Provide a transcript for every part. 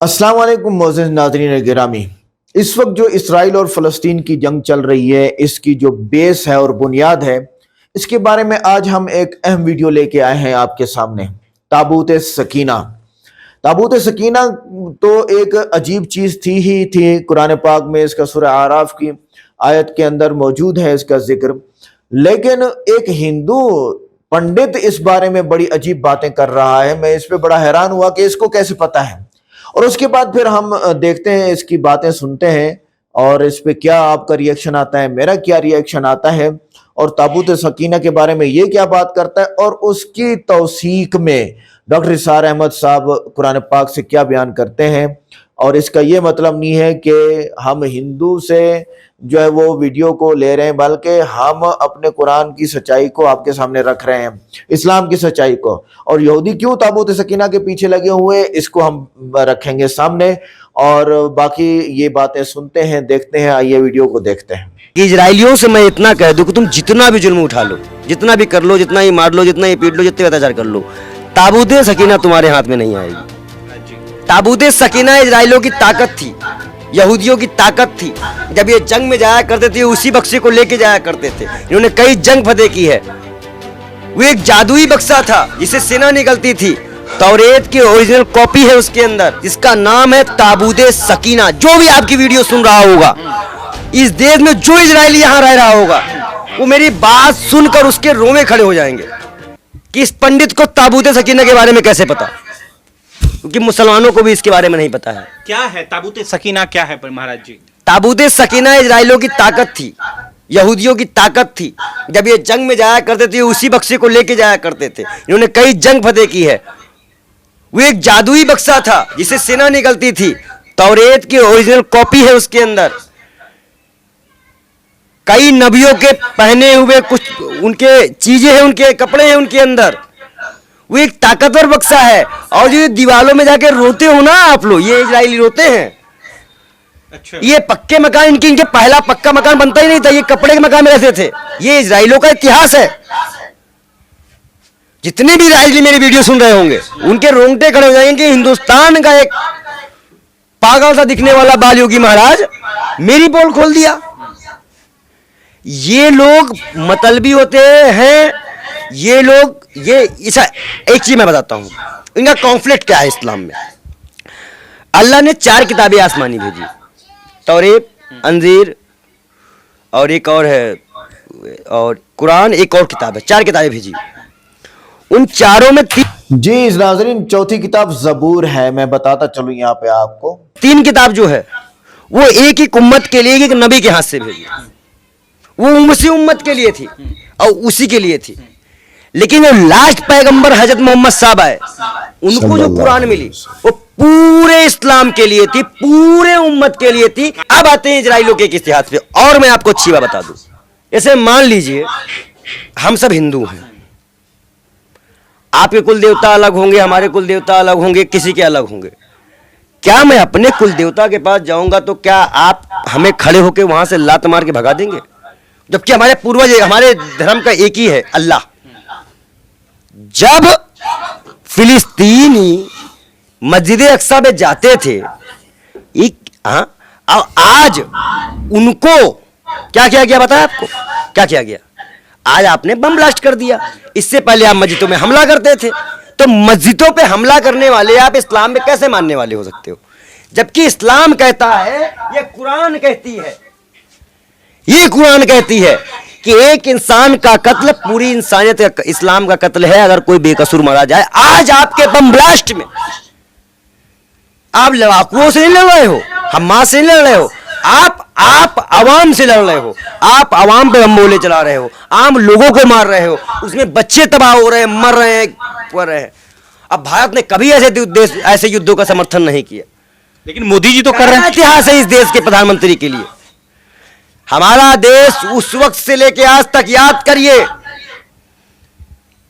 अस्सलाम वालेकुम मोअज़्ज़िज़ नाज़रीन गिरामी। इस वक्त जो इसराइल और फ़लस्तीन की जंग चल रही है, इसकी जो बेस है और बुनियाद है, इसके बारे में आज हम एक अहम वीडियो लेके आए हैं आपके सामने। ताबूत सकीना। ताबूत सकीना तो एक अजीब चीज़ थी कुरान पाक में इसका सूरह आराफ की आयत के अंदर मौजूद है इसका जिक्र। लेकिन एक हिंदू पंडित इस बारे में बड़ी अजीब बातें कर रहा है। मैं इस पे बड़ा हैरान हुआ कि इसको कैसे पता है। और उसके बाद फिर हम देखते हैं, इसकी बातें सुनते हैं और इस पे क्या आपका रिएक्शन आता है, मेरा क्या रिएक्शन आता है, और ताबूत सकीना के बारे में ये क्या बात करता है, और उसकी तौसीक में डॉक्टर इसार अहमद साहब कुरान पाक से क्या बयान करते हैं। और इसका ये मतलब नहीं है कि हम हिंदू से जो है वो वीडियो को ले रहे हैं, बल्कि हम अपने कुरान की सच्चाई को आपके सामने रख रहे हैं, इस्लाम की सच्चाई को। और यहूदी क्यों ताबूत सकीना के पीछे लगे हुए, इसको हम रखेंगे सामने और बाकी ये बातें सुनते हैं, देखते हैं। आइए वीडियो को देखते हैं। इजराइलियों से मैं इतना कह दूं कि तुम जितना भी जुल्म उठा लो, जितना भी कर लो, जितना ही मार लो, जितना ही पीट लो, जितने अत्याचार कर लो, ताबूत सकीना तुम्हारे हाथ में नहीं आएगी। ताबूत सकीना इजराइलियों की ताकत थी, यहूदियों की ताकत थी। जब ये जंग में जाया करते थे, उसी बक्से को लेके जाया करते थे। इन्होंने कई जंग फतेह की है। वो एक जादुई बक्सा था जिससे सेना निकलती थी। तौरेत की ओरिजिनल कॉपी है उसके अंदर, जिसका नाम है ताबूत सकीना। जो भी आपकी वीडियो सुन रहा होगा, इस देश में जो इजरायली यहाँ रह रहा होगा, वो मेरी बात सुनकर उसके रोमे खड़े हो जाएंगे कि इस पंडित को ताबूत सकीना के बारे में कैसे पता, क्योंकि मुसलमानों को भी इसके बारे में नहीं पता है। क्या है ताबूत सकीना, क्या है महाराज जी? ताबूत सकीना इजराइलियों की ताकत थी, यहूदियों की ताकत थी। जब ये जंग में जाया करते थे, उसी बक्से को लेके जाया करते थे। इन्होंने कई जंग फतेह की है। वो एक जादुई बक्सा था जिससे सेना निकलती थी। तौरेत की ओरिजिनल कॉपी है उसके अंदर। कई नबियों के पहने हुए कुछ उनके चीजें हैं, उनके कपड़े हैं उनके अंदर। वो एक ताकतवर बक्सा है। और जो दीवालों में जाके रोते हो ना आप लोग, ये इजराइली रोते हैं। अच्छा। ये पक्के मकान इनके पहला पक्का मकान बनता ही नहीं था, ये कपड़े के मकान में रहते थे। ये इजराइलियों का इतिहास है। जितने भी इजराइली मेरी वीडियो सुन रहे होंगे, उनके रोंगटे खड़े हो जाएंगे। हिंदुस्तान का एक पागल सा दिखने वाला बाल योगी महाराज मेरी पोल खोल दिया। ये लोग मतलबी होते हैं। ये लोग एक चीज मैं बताता हूं, इनका कॉन्फ्लिक्ट क्या है इस्लाम में। अल्लाह ने 4 किताबें आसमानी भेजी, तौरेत, अंजीर और एक और है, और कुरान, एक और किताब है। 4 किताबें भेजी। उन चारों में जी नाज़रीन, चौथी किताब ज़बूर है। मैं बताता चलूं यहाँ पे आपको। 3 किताब जो है वो एक ही उम्मत के लिए, एक नबी के हाथ से भेजी। वो उसी उम्मत के लिए थी और उसी के लिए थी। लेकिन जो लास्ट पैगंबर हजरत मोहम्मद साहब आए, उनको जो कुरान मिली वो पूरे इस्लाम के लिए थी, पूरे उम्मत के लिए थी। अब आते हैं इजराइलियों के इतिहास पे। और मैं आपको अच्छी बात बता दूं, जैसे मान लीजिए हम सब हिंदू हैं, आपके कुल देवता अलग होंगे, हमारे कुल देवता अलग होंगे, किसी के अलग होंगे। क्या मैं अपने कुल देवता के पास जाऊंगा तो क्या आप हमें खड़े होकर वहां से लात मार के भगा देंगे? जबकि हमारे पूर्वज, हमारे धर्म का एक ही है, अल्लाह। जब फिलिस्तीनी मस्जिद अक्सा में जाते थे, आज उनको क्या किया गया, बताया आपको क्या किया गया? आज आपने बम ब्लास्ट कर दिया। इससे पहले आप मस्जिदों में हमला करते थे। तो मस्जिदों पे हमला करने वाले आप इस्लाम में कैसे मानने वाले हो सकते हो? जबकि इस्लाम कहता है, ये कुरान कहती है, ये कुरान कहती है कि एक इंसान का कत्ल पूरी इंसानियत का, इस्लाम का कत्ल है अगर कोई बेकसूर मारा जाए। आज आपके बम ब्लास्ट में आप लड़ाकुओं से नहीं लड़ रहे हो, हमास से नहीं लड़ रहे हो, आप आवाम से लड़ रहे हो। आप आवाम पे बम गोले चला रहे हो, आम लोगों को मार रहे हो, उसमें बच्चे तबाह हो रहे हैं, मर रहे हैं, मर रहे हैं। अब भारत ने कभी ऐसे युद्धों का समर्थन नहीं किया, लेकिन मोदी जी तो कर रहे हैं। इतिहास है इस देश के प्रधानमंत्री के लिए। हमारा देश उस वक्त से लेके आज तक, याद करिए,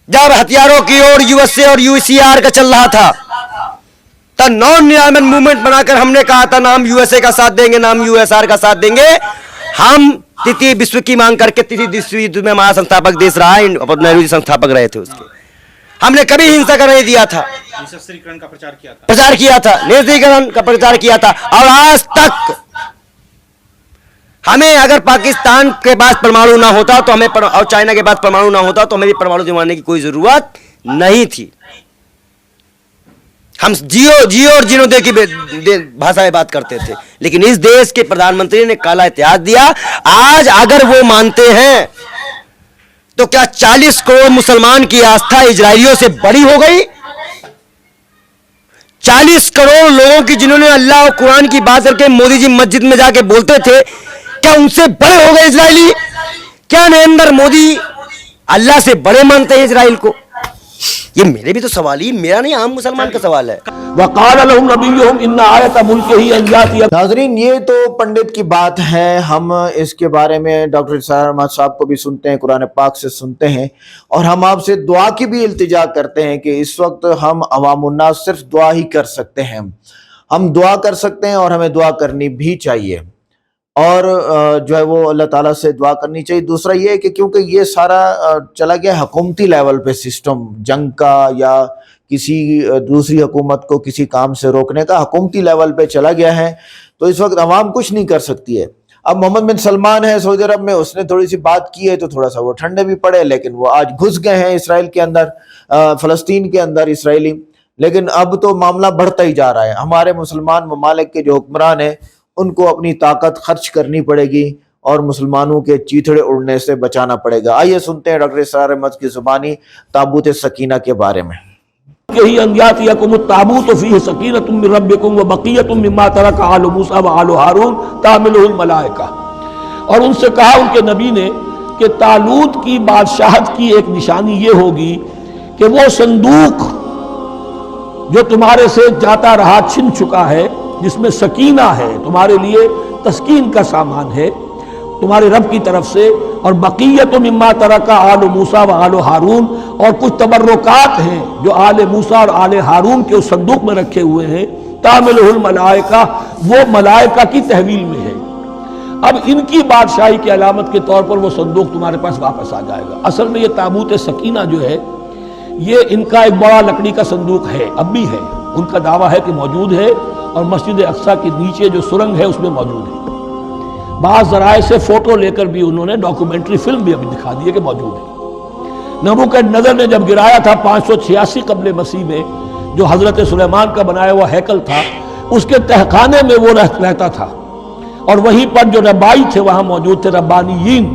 जब हथियारों की ओर यूएसए और यूसीआर का चल रहा था, तब नॉन अलाइनमेंट मूवमेंट बनाकर हमने कहा था नाम यूएसए का साथ देंगे, नाम यूएसआर का साथ देंगे। हम तृतीय विश्व की मांग करके, तृतीय विश्व युद्ध में हमारा संस्थापक देश रहा है, नेहरू जी संस्थापक रहे थे उसके। ہم نے کبھی ہنسا کا نہیں دیا تھا، निशस्त्रीकरण का प्रचार किया था। प्रचार किया था, निरस्त्रीकरण का प्रचार किया था। और आज तक हमें अगर पाकिस्तान के पास परमाणु ना होता तो हमें और चाइना के पास परमाणु ना होता तो हमें भी परमाणु जमाने की कोई जरूरत नहीं थी। हम जियो और जीनो दे की भाषा में बात करते थे, लेकिन इस देश के प्रधानमंत्री ने काला इतिहास दिया। आज अगर वो मानते हैं तो क्या 40 करोड़ मुसलमान की आस्था इजरायलियों से बड़ी हो गई? 40 करोड़ लोगों की जिन्होंने अल्लाह और कुरान की बात करके मोदी जी मस्जिद में जाके बोलते थे, क्या उनसे बड़े हो गए इजरायली? क्या नरेंद्र मोदी अल्लाह से बड़े मानते हैं इजराइल को? ये मेरे भी तो सवाल ही, मेरा नहीं, आम मुसलमान का सवाल है। वक़ाल लहुम नबियुहुम इन्ना आयत मुल्किही अन यातिया। नाज़रीन, ये तो पंडित की बात है। हम इसके बारे में डॉक्टर इरशाद अहमद साहब को भी सुनते हैं, कुरान पाक से सुनते हैं, और हम आपसे दुआ की भी इल्तिजा करते हैं कि इस वक्त हम अवामुन्नास सिर्फ दुआ ही कर सकते हैं। हम दुआ कर सकते हैं और हमें दुआ करनी भी चाहिए, और जो है वो अल्लाह ताला से दुआ करनी चाहिए। दूसरा ये है कि क्योंकि ये सारा चला गया हुकूमती लेवल पे सिस्टम, जंग का या किसी दूसरी हुकूमत को किसी काम से रोकने का हुकूमती लेवल पे चला गया है, तो इस वक्त अवाम कुछ नहीं कर सकती है। अब मोहम्मद बिन सलमान है सऊदी अरब में, उसने थोड़ी सी बात की है तो थोड़ा सा वो ठंडे भी पड़े, लेकिन वो आज घुस गए हैं इसराइल के अंदर, फ़लस्तीन के अंदर इसराइली। लेकिन अब तो मामला बढ़ता ही जा रहा है। हमारे मुसलमान ममालिक के जो हुक्मरान हैं उनको अपनी ताकत खर्च करनी पड़ेगी और मुसलमानों के चीथड़े उड़ने से बचाना पड़ेगा। आइए सुनते हैं डॉक्टर इरशाद अहमद की ज़ुबानी ताबूत सकीना के बारे में। यही अन यातियकुम ताबूत फीहि सकीनतुम मिन रब्बिकुम व बक़ियतुम मिम्मा तरक आलु मूसा व आलु हारून तामिलुहुल मलाइका। और उनसे कहा उनके नबी ने कि तालूत की बादशाहत की एक निशानी ये होगी कि वो संदूक जो तुम्हारे से जाता रहा छिन चुका है, जिसमें सकीना है, तुम्हारे लिए तस्कीन का सामान है तुम्हारे रब की तरफ से, और बक़ियत मिम्मा तरका आल मूसा व आल हारून, और कुछ तबर्रुकात हैं जो आल मूसा और आल हारून के उस संदूक में रखे हुए हैं। तामिलुहुल मलाइका, वो मलाइका की तहवील में है। अब इनकी बादशाही की अलामत के तौर पर वो संदूक तुम्हारे पास वापस आ जाएगा। असल में ये ताबूत सकीना जो है, ये इनका एक बड़ा लकड़ी का संदूक है, अब भी है। उनका दावा है कि मौजूद है, और मस्जिद अक्सा के नीचे जो सुरंग है उसमें मौजूद है। बाज़ ज़राए से फोटो लेकर भी उन्होंने डॉक्यूमेंट्री फिल्म भी अभी दिखा दी है कि मौजूद है। नबूकदनेस्सर ने जब गिराया था 586 कब्ल मसीह में, जो हजरत सुलेमान का बनाया हुआ हैकल था, उसके तहखाने में वो रहता था, और वहीं पर जो रब्बाई थे वहां मौजूद थे, रब्बानीयीन।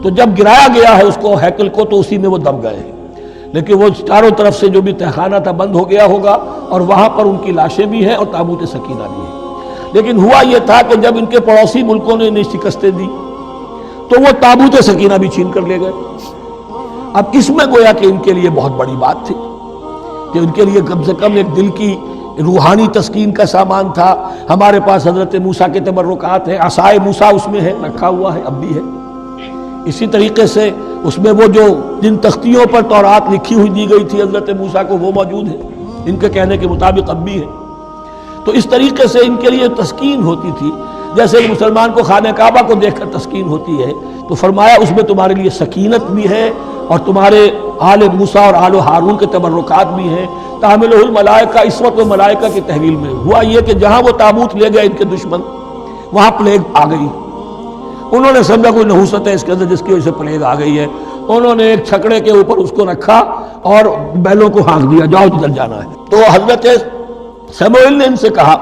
तो जब गिराया गया है उसको, हैकल को, तो उसी में वो दब गए। लेकिन वो चारों तरफ से जो भी तहखाना था बंद हो गया होगा, और वहां पर उनकी लाशें भी हैं और ताबूत सकीना भी है। लेकिन हुआ यह था कि जब इनके पड़ोसी मुल्कों ने इन्हें शिकस्तें दी तो वो ताबूत सकीना भी छीन कर ले गए। अब इसमें गोया कि इनके लिए बहुत बड़ी बात थी कि उनके लिए कम से कम एक दिल की रूहानी तस्कीन का सामान था। हमारे पास हजरत मूसा के तबर्रुकात हैं, असाए मूसा उसमें है, रखा हुआ है, अब भी है। इसी तरीके से उसमें वो जो जिन तख्तियों पर तौरात लिखी हुई दी गई थी हजरत मूसा को, वो मौजूद है, इनके कहने के मुताबिक अब भी है। तो इस तरीके से इनके लिए तस्कीन होती थी, जैसे एक मुसलमान को खाने काबा को देखकर तस्कीन होती है। तो फरमाया उसमें तुम्हारे लिए सकीनत भी है, और तुम्हारे आले मूसा और आले हारून के तबर्रुकात भी हैं। तामिलुहुल मलाइका, इस वक्त वो मलाइका की तहवील में। हुआ ये कि जहाँ वो ताबूत ले गए इनके दुश्मन, वहाँ प्लेग आ गई। उन्होंने समझा कोई नहुसत है इसके अंदर जिसकी वजह से प्लेग आ गई है। उन्होंने एक छकड़े के ऊपर उसको रखा और बैलों को हाँक दिया, जाओ जिधर जाना है। तो हजरत समूएल ने इनसे कहा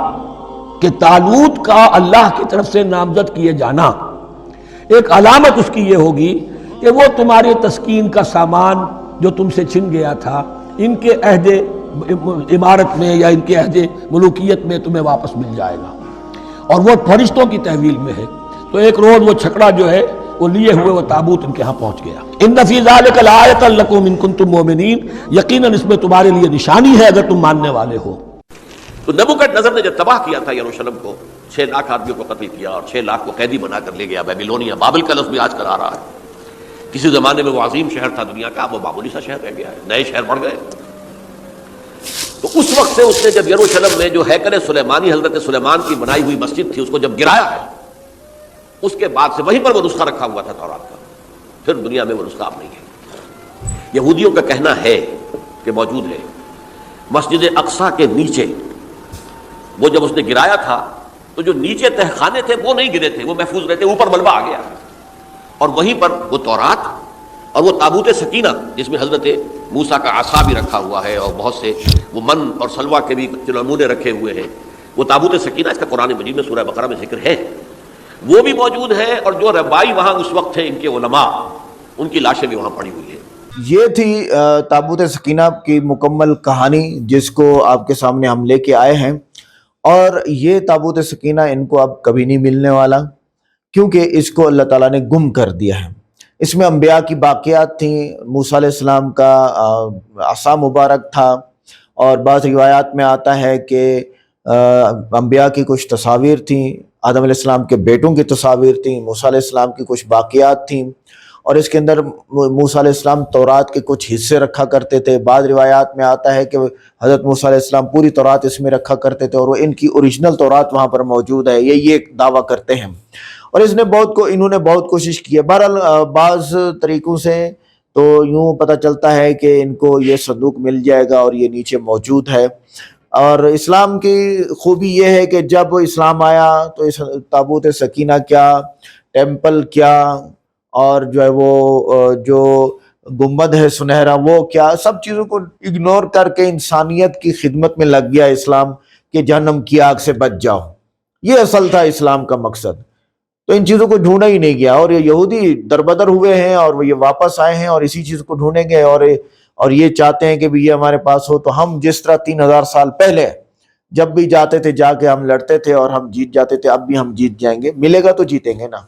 कि तालूत का अल्लाह की तरफ से नामजद किए जाना एक अलामत उसकी ये होगी कि वो तुम्हारे तस्कीन का सामान जो तुमसे छिन गया था, इनके अहदे इमारत में या इनके अहदे मलूकियत में तुम्हें वापस मिल जाएगा, और वो फरिश्तों की तहवील में है। तो एक रोज वो छकड़ा जो है वो लिए हुए वो ताबूत इनके यहाँ पहुंच गया। इन्न फी ज़ालिका लआयतन लकुम इन कुंतुम मोमिनीन, यकीनन इसमें तुम्हारे लिए निशानी है अगर तुम मानने वाले हो। तो नबूकदनेस्सर ने जब तबाह किया था यरूशलेम को, 6 लाख आदमियों को कत्ल किया और 6 लाख को कैदी बनाकर ले गया बेबीलोनिया, बाबिल का लफ्ज़ भी आज करा रहा है। किसी जमाने में वो अजीम शहर था दुनिया का, वो मामूली सा शहर रह गया है, नए शहर बढ़ गए। तो उस वक्त से उसने जब यरूशलेम में जो हैकल सुलेमानी हजरत सुलेमान की बनाई हुई मस्जिद थी उसको जब गिराया है, उसके बाद से वहीं पर वो नुस्खा रखा हुआ था तौरात का। फिर दुनिया में वो नुस्खा अब नहीं है। यहूदियों का कहना है کہ موجود ہے. مسجد اقصی کے نیچے وہ جب اس نے گرایا تھا تو جو نیچے تہخانے تھے وہ نہیں گرے تھے, وہ محفوظ رہتے, اوپر ملبہ آ گیا. اور وہیں پر وہ تورات اور وہ تابوت سکینہ جس میں حضرت موسیٰ کا عصا بھی رکھا ہوا ہے اور بہت سے وہ من اور سلوہ کے بھی نمونے رکھے ہوئے ہیں, وہ تابوت سکینہ اس کا قرآن مجید میں سورہ بقرہ میں ذکر ہے, وہ بھی موجود ہے. اور جو ربائی وہاں اس وقت تھے ان کے علماء, ان کی لاشیں بھی وہاں پڑی ہوئی ہیں. یہ تھی تابوت سکینہ کی مکمل کہانی جس کو آپ کے سامنے ہم لے کے آئے ہیں. اور یہ تابوت سکینہ ان کو اب کبھی نہیں ملنے والا, کیونکہ اس کو اللہ تعالیٰ نے گم کر دیا ہے. اس میں انبیاء کی باقیات تھیں, موسیٰ علیہ السلام کا عصا مبارک تھا, اور بعض روایات میں آتا ہے کہ انبیاء کی کچھ تصاویر تھیں, آدم علیہ السلام کے بیٹوں کی تصاویر تھیں, موسیٰ علیہ السلام کی کچھ باقیات تھیں, اور اس کے اندر موسیٰ علیہ السلام تورات کے کچھ حصے رکھا کرتے تھے. بعض روایات میں آتا ہے کہ حضرت موسیٰ علیہ السلام پوری تورات اس میں رکھا کرتے تھے, اور وہ ان کی اوریجنل تورات وہاں پر موجود ہے, یہ دعویٰ کرتے ہیں. اور انہوں نے بہت کوشش کی ہے. بہرحال بعض طریقوں سے تو یوں پتہ چلتا ہے کہ ان کو یہ صندوق مل جائے گا اور یہ نیچے موجود ہے. اور اسلام کی خوبی یہ ہے کہ جب اسلام آیا تو اس تابوت سکینہ کیا, ٹیمپل کیا, اور جو ہے وہ جو گنبد ہے سنہرا وہ کیا, سب چیزوں کو اگنور کر کے انسانیت کی خدمت میں لگ گیا اسلام کہ جہنم کی آگ سے بچ جاؤ. یہ اصل تھا اسلام کا مقصد. تو ان چیزوں کو ڈھونڈا ہی نہیں گیا, اور یہ یہودی دربدر ہوئے ہیں اور وہ یہ واپس آئے ہیں اور اسی چیز کو ڈھونڈیں گے, اور یہ چاہتے ہیں کہ بھی یہ ہمارے پاس ہو. تو ہم جس طرح 3000 سال پہلے جب بھی جاتے تھے جا کے ہم لڑتے تھے اور ہم جیت جاتے تھے, اب بھی ہم جیت جائیں گے. ملے گا تو جیتیں گے نا.